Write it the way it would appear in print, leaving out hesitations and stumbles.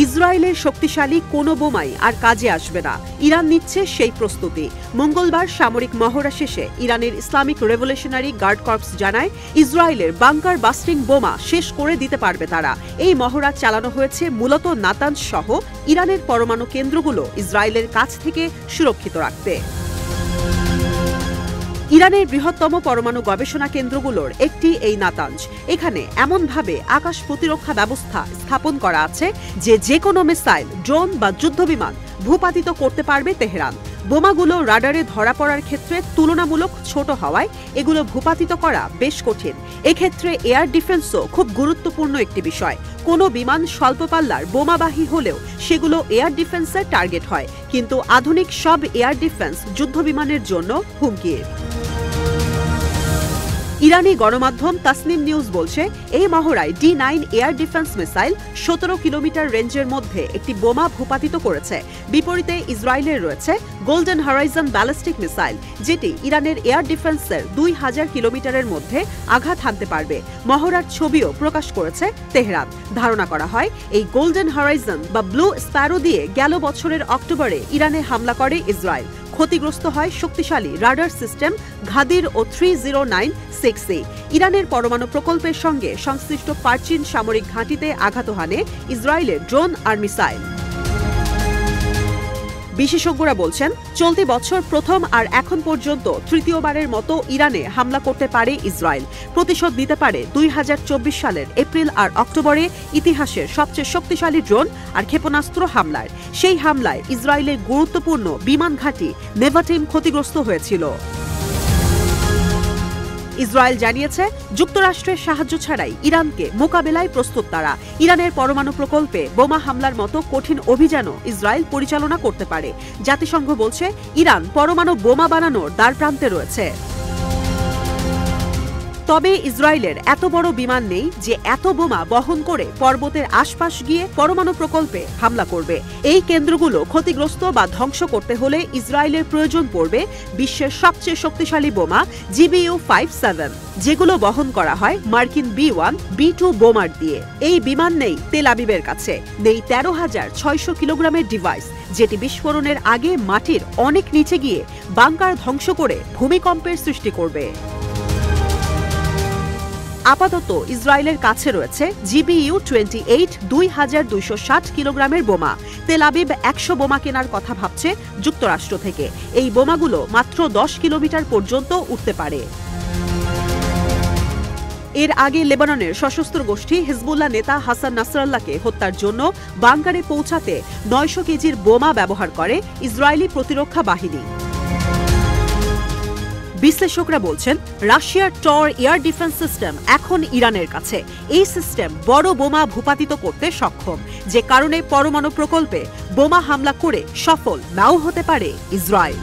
ইসরায়েলের শক্তিশালী কোনো বোমাই আর কাজে আসবে না, ইরান নিচ্ছে সেই প্রস্তুতি। মঙ্গলবার সামরিক মহড়া শেষে ইরানের ইসলামিক রেভলিউশনারি গার্ড কর্পস জানায়, ইসরায়েলের বাংকার বাস্টিং বোমা শেষ করে দিতে পারবে তারা। এই মহড়া চালানো হয়েছে মূলত নাতানজ সহ ইরানের পরমাণু কেন্দ্রগুলো ইসরায়েলের কাছ থেকে সুরক্ষিত রাখতে। ইরানের বৃহত্তম পরমাণু গবেষণা কেন্দ্রগুলোর একটি এই নাতানজ। এখানে এমনভাবে আকাশ প্রতিরক্ষা ব্যবস্থা স্থাপন করা আছে যে কোনো মিসাইল, ড্রোন বা যুদ্ধবিমান ভূপাতিত করতে পারবে তেহরান। বোমাগুলো রাডারে ধরা পড়ার ক্ষেত্রে তুলনামূলক ছোট হওয়ায় এগুলো ভূপাতিত করা বেশ কঠিন। এক্ষেত্রে এয়ার ডিফেন্সও খুব গুরুত্বপূর্ণ একটি বিষয়। কোনো বিমান স্বল্প পাল্লার বোমাবাহী হলেও সেগুলো এয়ার ডিফেন্সের টার্গেট হয়, কিন্তু আধুনিক সব এয়ার ডিফেন্স যুদ্ধবিমানের জন্য হুমকির। ইরানি গণমাধ্যম তাসনিম নিউজ বলছে, এই মহড়ায় D9 air defence missile 17 kilometre রেঞ্জের মধ্যে একটি বোমা ভূপাতিত করেছে। বিপরীতে ইসরায়েলের রয়েছে গোল্ডেন হরাইজন ব্যালিস্টিক মিসাইল, যেটি ইরানের এয়ার ডিফেন্সের 2000 কিলোমিটারের মধ্যে আঘাত হানতে পারবে। মহড়ার ছবিও প্রকাশ করেছে তেহরান। ধারণা করা হয়, এই গোল্ডেন হরাইজন বা ব্লু স্প্যারো দিয়ে গেল বছরের অক্টোবরে ইরানে হামলা করে ইসরায়েল। ক্ষতিগ্রস্ত হয় শক্তিশালী রাডার সিস্টেম ঘাদির ও 3096A। ইরানের পরমাণু প্রকল্পের সঙ্গে সংশ্লিষ্ট পার্চিন সামরিক ঘাঁটিতে আঘাত হানে ইসরায়েলের ড্রোন আর মিসাইল। বিশেষজ্ঞরা বলছেন, চলতি বছর প্রথম আর এখন পর্যন্ত তৃতীয়বারের মতো ইরানে হামলা করতে পারে ইসরায়েল। প্রতিশোধ নিতে পারে 2024 সালের এপ্রিল আর অক্টোবরে ইতিহাসের সবচেয়ে শক্তিশালী ড্রোন আর ক্ষেপণাস্ত্র হামলার। সেই হামলায় ইসরায়েলের গুরুত্বপূর্ণ বিমান ঘাঁটি নেভাটিম ক্ষতিগ্রস্ত হয়েছিল। ইসরায়েল জানিয়েছে, যুক্তরাষ্ট্রের সাহায্য ছাড়াই ইরানকে মোকাবেলায় প্রস্তুত তারা। ইরানের পরমাণু প্রকল্পে বোমা হামলার মতো কঠিন অভিযানও ইসরায়েল পরিচালনা করতে পারে। জাতিসংঘ বলছে, ইরান পরমাণু বোমা বানানোর দ্বারপ্রান্তে রয়েছে। তবে ইসরায়েলের এত বড় বিমান নেই যে এত বোমা বহন করে পর্বতের আশপাশ গিয়ে পরমাণু প্রকল্পে হামলা করবে। এই কেন্দ্রগুলো ক্ষতিগ্রস্ত বা ধ্বংস করতে হলে ইসরায়েলের প্রয়োজন পড়বে বিশ্বের সবচেয়ে শক্তিশালী বোমা GBU-57, যেগুলো বহন করা হয় মার্কিন B1, B2 বোমার দিয়ে। এই বিমান নেই তেল আবিবের কাছে। নেই 13,600 কিলোগ্রামের ডিভাইস, যেটি বিস্ফোরণের আগে মাটির অনেক নিচে গিয়ে বাংকার ধ্বংস করে ভূমিকম্পের সৃষ্টি করবে। আপাতত ইসরায়েলের কাছে রয়েছে GBU-28 2260 কিলোগ্রামের বোমা। তেল আবিব 100 বোমা কেনার কথা ভাবছে যুক্তরাষ্ট্র থেকে। এই বোমাগুলো মাত্র 10 কিলোমিটার পর্যন্ত উঠতে পারে। এর আগে লেবাননের সশস্ত্র গোষ্ঠী হিজবুল্লাহ নেতা হাসান নাসরাল্লাহকে হত্যার জন্য বাংকারে পৌঁছাতে 900 কেজির বোমা ব্যবহার করে ইসরায়েলি প্রতিরক্ষা বাহিনী। বিশ্লেষকরা বলছেন, রাশিয়ার টর এয়ার ডিফেন্স সিস্টেম এখন ইরানের কাছে। এই সিস্টেম বড় বোমা ভূপাতিত করতে সক্ষম, যে কারণে পরমাণু প্রকল্পে বোমা হামলা করে সফল নাও হতে পারে ইসরায়েল।